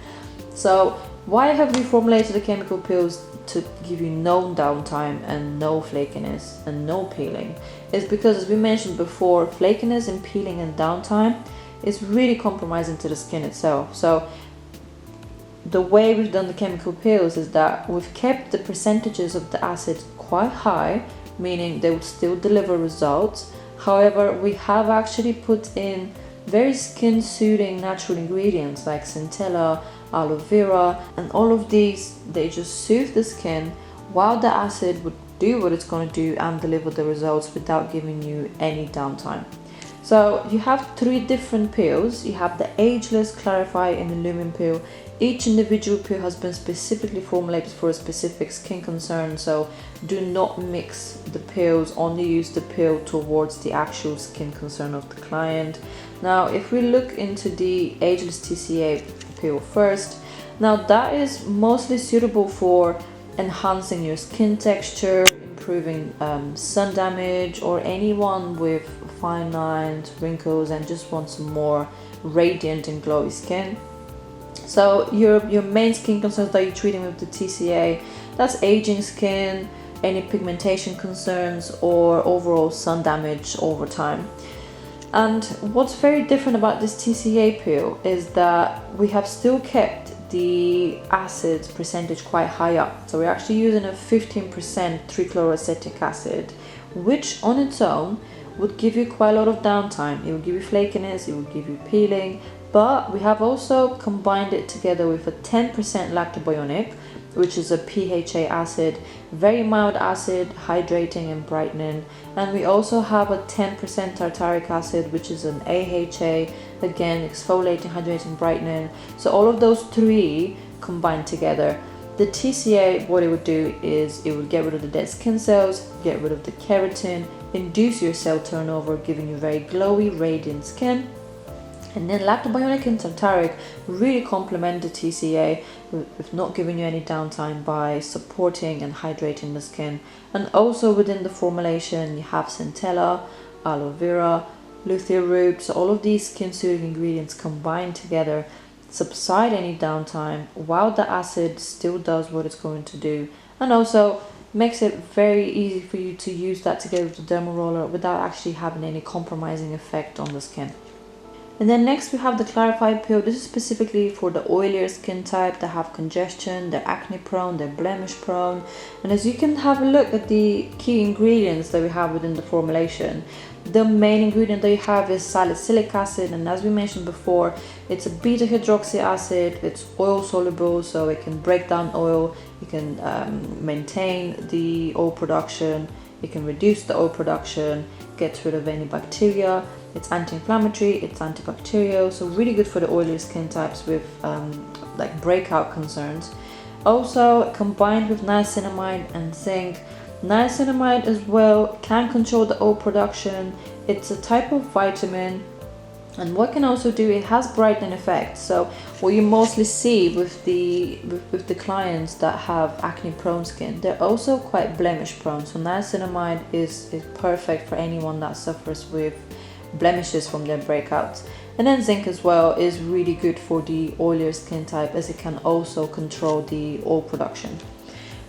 So why have we formulated the chemical peels to give you no downtime and no flakiness and no peeling? Is because, as we mentioned before, flakiness and peeling and downtime is really compromising to the skin itself. So the way we've done the chemical peels is that we've kept the percentages of the acid quite high, meaning they would still deliver results. However, we have actually put in very skin soothing natural ingredients like centella, aloe vera, and all of these, they just soothe the skin while the acid would do what it's going to do and deliver the results without giving you any downtime. So you have three different peels. You have the Ageless, Clarify, and Illumine peel. Each individual peel has been specifically formulated for a specific skin concern, so do not mix the peels, only use the peel towards the actual skin concern of the client. Now if we look into the Ageless TCA peel first, now that is mostly suitable for enhancing your skin texture, improving sun damage, or anyone with fine lines, wrinkles, and just wants some more radiant and glowy skin. So your main skin concerns that you're treating with the TCA, that's aging skin, any pigmentation concerns, or overall sun damage over time. And what's very different about this TCA peel is that we have still kept the acid percentage quite high up. So we're actually using a 15% trichloroacetic acid, which on its own would give you quite a lot of downtime. It will give you flakiness, it will give you peeling, but we have also combined it together with a 10% lactobionic, which is a PHA acid, very mild acid, hydrating and brightening. And we also have a 10% tartaric acid, which is an AHA, again exfoliating, hydrating, brightening. So all of those three combined together. The TCA, what it would do is it would get rid of the dead skin cells, get rid of the keratin, induce your cell turnover, giving you very glowy, radiant skin. And then lactobionic and tartaric really complement the TCA with not giving you any downtime by supporting and hydrating the skin. And also within the formulation, you have centella, aloe vera, lutea root. So all of these skin soothing ingredients combined together subside any downtime while the acid still does what it's going to do, and also makes it very easy for you to use that together with the dermal roller without actually having any compromising effect on the skin. And then next we have the clarified peel. This is specifically for the oilier skin type that have congestion, they're acne prone, they're blemish prone. And as you can have a look at the key ingredients that we have within the formulation, the main ingredient that you have is salicylic acid, and as we mentioned before, it's a beta hydroxy acid. It's oil soluble, so it can break down oil, it can maintain the oil production, it can reduce the oil production, gets rid of any bacteria. It's anti-inflammatory, it's antibacterial, so really good for the oily skin types with like breakout concerns. Also combined with niacinamide and zinc. Niacinamide as well can control the oil production. It's a type of vitamin, and what can also do, it has brightening effects. So what you mostly see with the clients that have acne prone skin, they're also quite blemish prone. So niacinamide is perfect for anyone that suffers with blemishes from their breakouts. And then zinc as well is really good for the oilier skin type, as it can also control the oil production.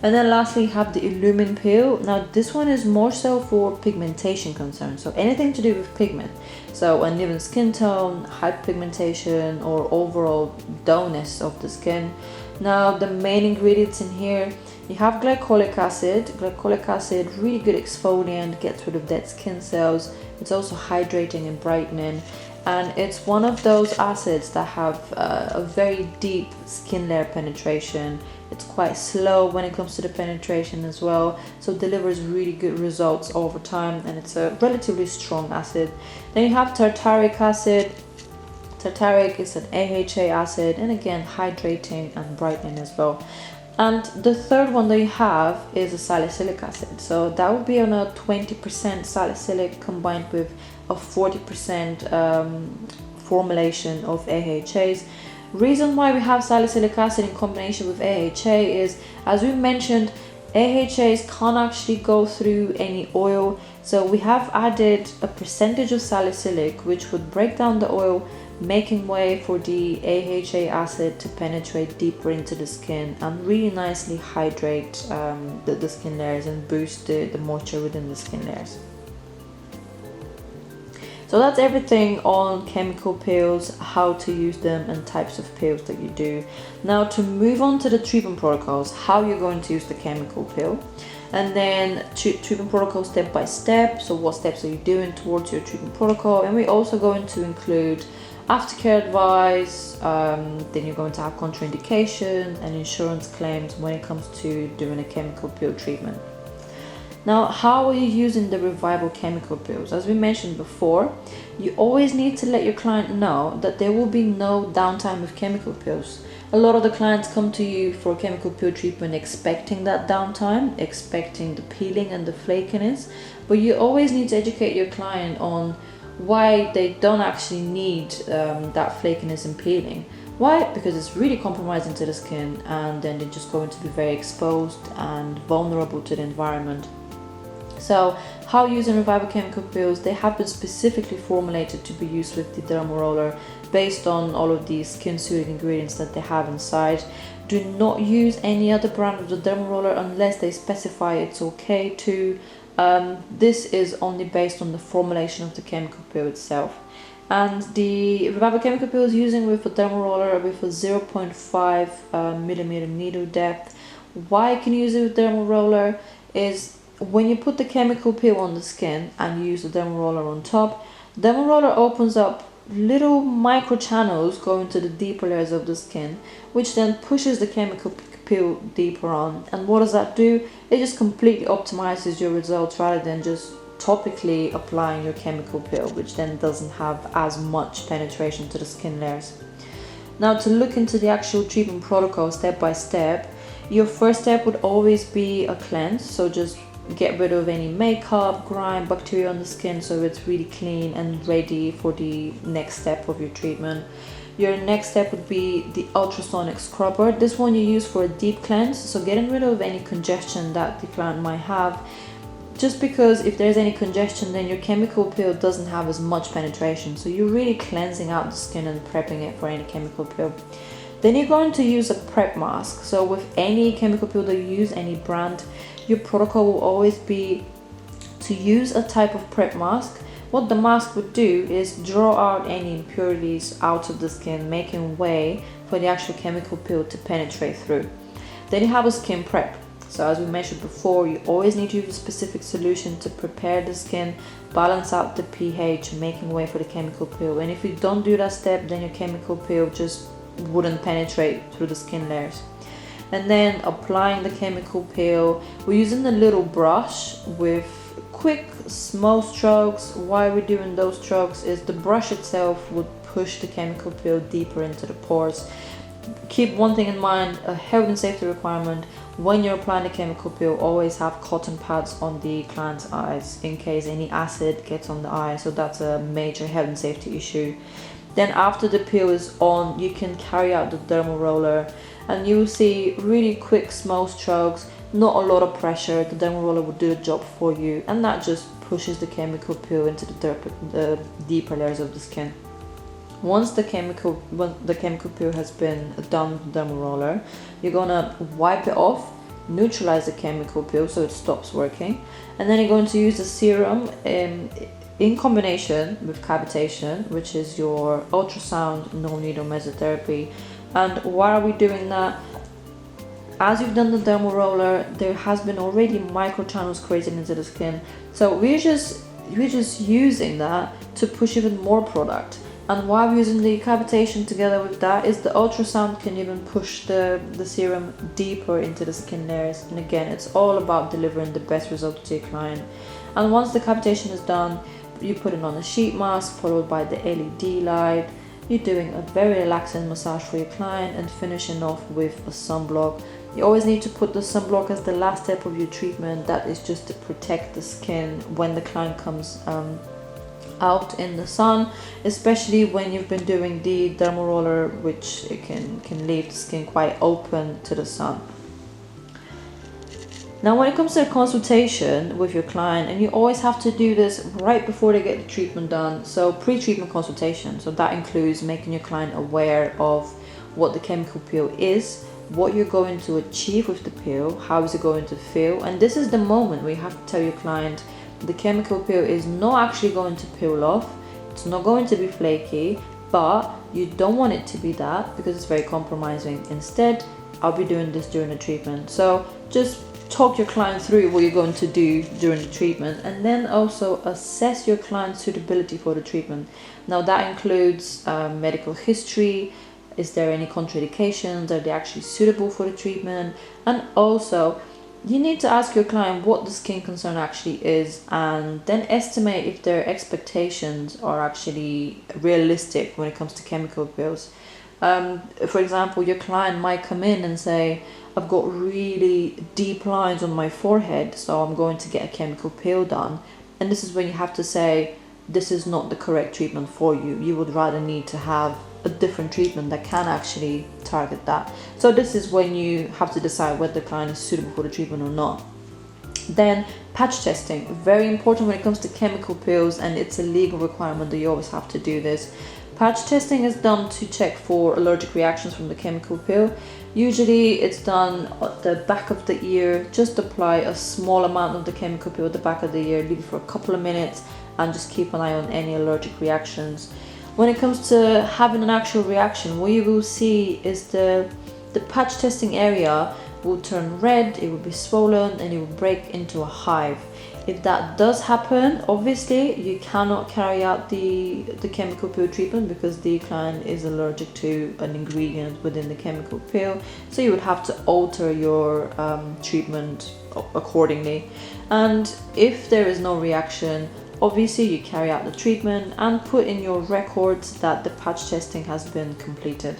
And then lastly you have the Illumin peel. Now this one is more so for pigmentation concerns, so anything to do with pigment, so uneven skin tone, hyperpigmentation, or overall dullness of the skin. Now the main ingredients in here, you have glycolic acid. Glycolic acid, really good exfoliant, gets rid of dead skin cells. It's also hydrating and brightening, and it's one of those acids that have a very deep skin layer penetration. It's quite slow when it comes to the penetration as well, so it delivers really good results over time, and it's a relatively strong acid. Then you have tartaric acid. Tartaric is an AHA acid, and again hydrating and brightening as well. And the third one that you have is a salicylic acid, so that would be on a 20% salicylic combined with a 40% formulation of AHAs. Reason why we have salicylic acid in combination with AHA is, as we mentioned, AHAs can't actually go through any oil, so we have added a percentage of salicylic which would break down the oil, making way for the AHA acid to penetrate deeper into the skin and really nicely hydrate the skin layers and boost the moisture within the skin layers. So that's everything on chemical peels, how to use them, and types of peels that you do. Now to move on to the treatment protocols, how you're going to use the chemical peel, and then treatment protocol step by step. So what steps are you doing towards your treatment protocol? And we're also going to include aftercare advice, then you're going to have contraindications and insurance claims when it comes to doing a chemical peel treatment. Now, how are you using the Revival chemical peels? As we mentioned before, you always need to let your client know that there will be no downtime with chemical peels. A lot of the clients come to you for chemical peel treatment expecting that downtime, expecting the peeling and the flakiness, but you always need to educate your client on why they don't actually need that flakiness and peeling. Why? Because it's really compromising to the skin, and then they're just going to be very exposed and vulnerable to the environment. So how using Revival chemical peels, they have been specifically formulated to be used with the dermal roller based on all of these skin soothing ingredients that they have inside. Do not use any other brand of the dermal roller unless they specify it's okay to. This is only based on the formulation of the chemical peel itself. And the Revival chemical peel is using with a dermal roller with a 0.5 millimeter needle depth. Why I can use it with dermal roller is when you put the chemical peel on the skin and you use the dermal roller on top, dermal roller opens up little micro channels going to the deeper layers of the skin, which then pushes the chemical peel deeper on. And what does that do? It just completely optimizes your results rather than just topically applying your chemical peel, which then doesn't have as much penetration to the skin layers. Now, to look into the actual treatment protocol step by step, your first step would always be a cleanse, so just get rid of any makeup, grime, bacteria on the skin so it's really clean and ready for the next step of your treatment. Your next step would be the ultrasonic scrubber. This one you use for a deep cleanse, so getting rid of any congestion that the client might have. Just because if there's any congestion, then your chemical peel doesn't have as much penetration, so you're really cleansing out the skin and prepping it for any chemical peel. Then you're going to use a prep mask. So with any chemical peel that you use, any brand, your protocol will always be to use a type of prep mask What the mask would do is draw out any impurities out of the skin, making way for the actual chemical peel to penetrate through. Then you have a skin prep. So as we mentioned before, you always need to use a specific solution to prepare the skin, balance out the pH, making way for the chemical peel. And if you don't do that step, then your chemical peel just wouldn't penetrate through the skin layers. And then applying the chemical peel, we're using a little brush with quick small strokes. Why we're doing those strokes is the brush itself would push the chemical peel deeper into the pores. Keep one thing in mind, a health and safety requirement: when you're applying the chemical peel, always have cotton pads on the client's eyes in case any acid gets on the eye. So that's a major health and safety issue. Then after the peel is on, you can carry out the dermal roller, and you will see really quick small strokes, not a lot of pressure. The dermal roller will do the job for you, and that just pushes the chemical peel into the deeper layers of the skin. Once the chemical peel has been done with the dermal roller, you're gonna wipe it off, neutralize the chemical peel so it stops working, and then you're going to use the serum in combination with cavitation, which is your ultrasound no needle mesotherapy. And why are we doing that? As you've done the dermal roller, there has been already microchannels created into the skin, so we're just using that to push even more product. And why we're using the cavitation together with that is the ultrasound can even push the serum deeper into the skin layers. And again, it's all about delivering the best result to your client. And once the cavitation is done, you put it on a sheet mask followed by the LED light. You're doing a very relaxing massage for your client and finishing off with a sunblock. You always need to put the sunblock as the last step of your treatment. That is just to protect the skin when the client comes out in the sun, especially when you've been doing the dermal roller, which it can leave the skin quite open to the sun. Now when it comes to a consultation with your client, and you always have to do this right before they get the treatment done, so pre-treatment consultation, so that includes making your client aware of what the chemical peel is, what you're going to achieve with the peel, how is it going to feel. And this is the moment where you have to tell your client the chemical peel is not actually going to peel off, it's not going to be flaky, but you don't want it to be that because it's very compromising. Instead, I'll be doing this during the treatment. So just talk your client through what you're going to do during the treatment, and then also assess your client's suitability for the treatment. Now that includes medical history. Is there any contraindications? Are they actually suitable for the treatment? And also you need to ask your client what the skin concern actually is, and then estimate if their expectations are actually realistic when it comes to chemical peels. For example, your client might come in and say, I've got really deep lines on my forehead, so I'm going to get a chemical peel done. And this is when you have to say, this is not the correct treatment for you. You would rather need to have a different treatment that can actually target that. So this is when you have to decide whether the client is suitable for the treatment or not. Then patch testing, very important when it comes to chemical peels, and it's a legal requirement that you always have to do this. Patch testing is done to check for allergic reactions from the chemical peel. Usually it's done at the back of the ear. Just apply a small amount of the chemical peel at the back of the ear, leave it for a couple of minutes, and just keep an eye on any allergic reactions. When it comes to having an actual reaction, what you will see is the patch testing area will turn red, it will be swollen, and it will break into a hive. If that does happen, obviously you cannot carry out the chemical peel treatment because the client is allergic to an ingredient within the chemical peel, so you would have to alter your treatment accordingly. And if there is no reaction, obviously you carry out the treatment and put in your records that the patch testing has been completed.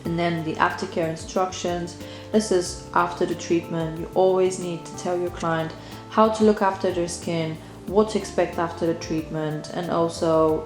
And then the aftercare instructions. This is after the treatment. You always need to tell your client how to look after their skin, what to expect after the treatment, and also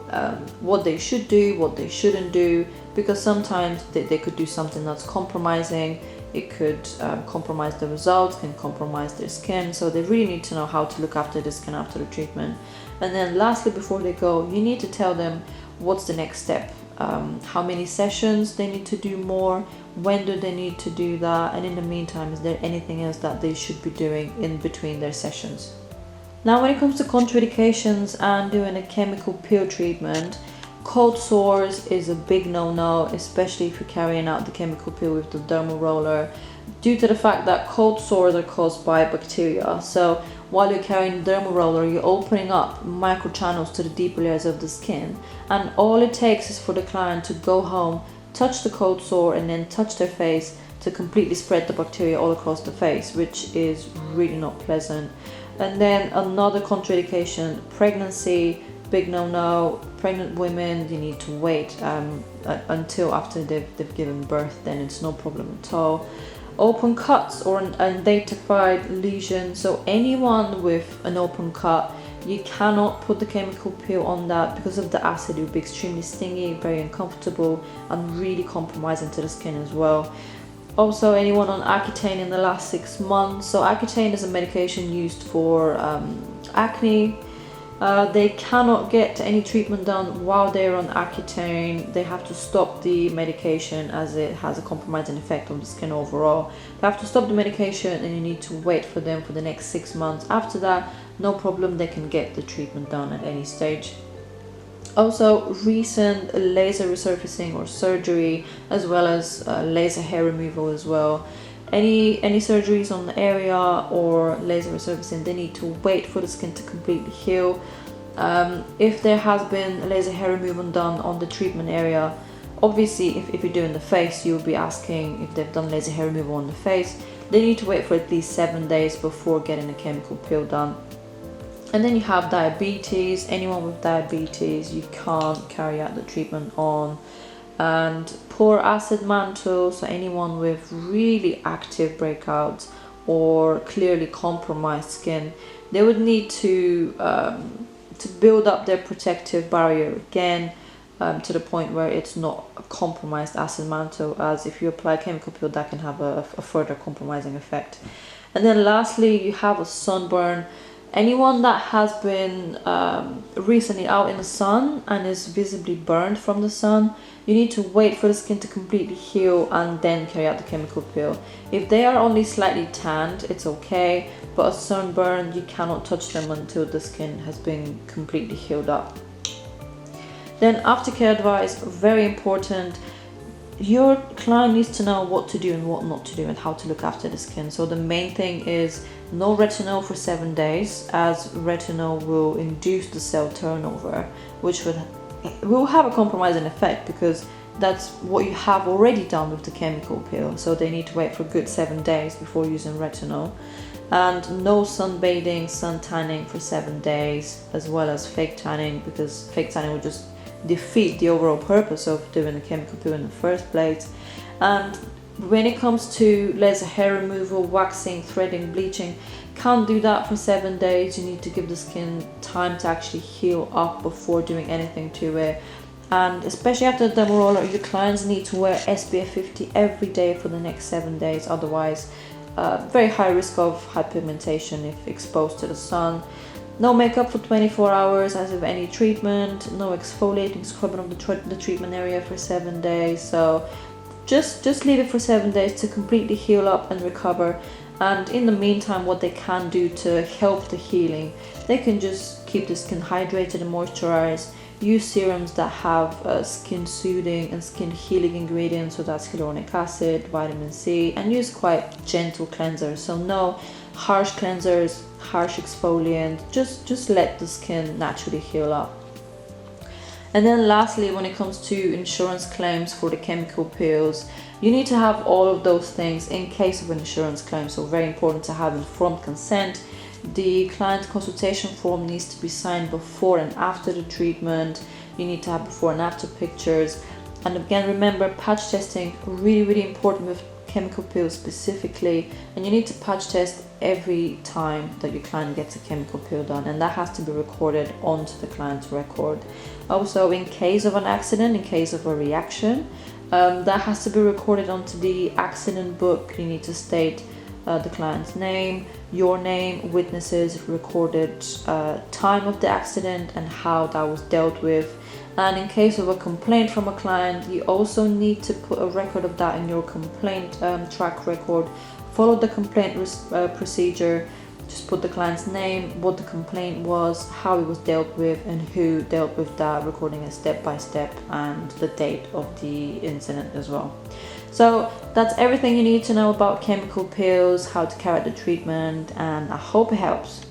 what they should do, what they shouldn't do, because sometimes they could do something that's compromising. It could compromise the results, can compromise their skin, so they really need to know how to look after the skin after the treatment. And then lastly, before they go, you need to tell them what's the next step, how many sessions they need to do more, when do they need to do that, and in the meantime, is there anything else that they should be doing in between their sessions. Now, when it comes to contraindications and doing a chemical peel treatment, cold sores is a big no-no, especially if you're carrying out the chemical peel with the dermal roller, due to the fact that cold sores are caused by bacteria. So while you're carrying the dermal roller, you're opening up microchannels to the deeper layers of the skin, and all it takes is for the client to go home, touch the cold sore, and then touch their face to completely spread the bacteria all across the face, which is really not pleasant. And then another contraindication, pregnancy, big no-no. Pregnant women, you need to wait until after they've given birth, then it's no problem at all. Open cuts or an unidentified lesion, so anyone with an open cut, you cannot put the chemical peel on that because of the acid. It would be extremely stingy, very uncomfortable, and really compromising to the skin as well. Also, anyone on Accutane in the last 6 months. So Accutane is a medication used for acne. They cannot get any treatment done while they're on Accutane. They have to stop the medication as it has a compromising effect on the skin overall. They have to stop the medication, and you need to wait for them for the next 6 months. After that, no problem, they can get the treatment done at any stage. Also, recent laser resurfacing or surgery, as well as laser hair removal as well. Any surgeries on the area or laser resurfacing, they need to wait for the skin to completely heal. If there has been laser hair removal done on the treatment area, obviously if you're doing the face, you'll be asking if they've done laser hair removal on the face. They need to wait for at least 7 days before getting a chemical peel done. And then you have diabetes. Anyone with diabetes, you can't carry out the treatment on. And poor acid mantle, so anyone with really active breakouts or clearly compromised skin, they would need to build up their protective barrier again, to the point where it's not a compromised acid mantle, as if you apply chemical peel, that can have a further compromising effect. And then lastly, you have a sunburn. Anyone that has been recently out in the sun and is visibly burned from the sun, you need to wait for the skin to completely heal and then carry out the chemical peel. If they are only slightly tanned, it's okay, but a sunburn, you cannot touch them until the skin has been completely healed up. Then aftercare advice, very important. Your client needs to know what to do and what not to do and how to look after the skin. So the main thing is no retinol for 7 days, as retinol will induce the cell turnover, which will have a compromising effect because that's what you have already done with the chemical peel. So they need to wait for a good 7 days before using retinol. And no sunbathing, sun tanning for 7 days, as well as fake tanning, because fake tanning will just defeat the overall purpose of doing the chemical peel in the first place. And when it comes to laser hair removal, waxing, threading, bleaching, can't do that for 7 days. You need to give the skin time to actually heal up before doing anything to it. And especially after the dermal roller, your clients need to wear SPF 50 every day for the next 7 days. Otherwise, very high risk of hyperpigmentation if exposed to the sun. No makeup for 24 hours as of any treatment. No exfoliating, scrubbing of the treatment area for 7 days. So just leave it for 7 days to completely heal up and recover. And in the meantime, what they can do to help the healing, they can just keep the skin hydrated and moisturized. Use serums that have skin soothing and skin healing ingredients, so that's hyaluronic acid, vitamin C, and use quite gentle cleansers. So no harsh cleansers, harsh exfoliant, just let the skin naturally heal up. And then lastly, when it comes to insurance claims for the chemical peels, you need to have all of those things in case of an insurance claim. So very important to have informed consent. The client consultation form needs to be signed before and after the treatment. You need to have before and after pictures. And again, remember, patch testing, really important with chemical peels specifically, and you need to patch test every time that your client gets a chemical peel done, and that has to be recorded onto the client's record. Also, in case of an accident, in case of a reaction, that has to be recorded onto the accident book. You need to state the client's name, your name, witnesses, recorded time of the accident and how that was dealt with. And in case of a complaint from a client, you also need to put a record of that in your complaint track record. Follow the complaint procedure, just put the client's name, what the complaint was, how it was dealt with, and who dealt with that, recording it step by step, and the date of the incident as well. So that's everything you need to know about chemical peels, how to carry out the treatment, and I hope it helps.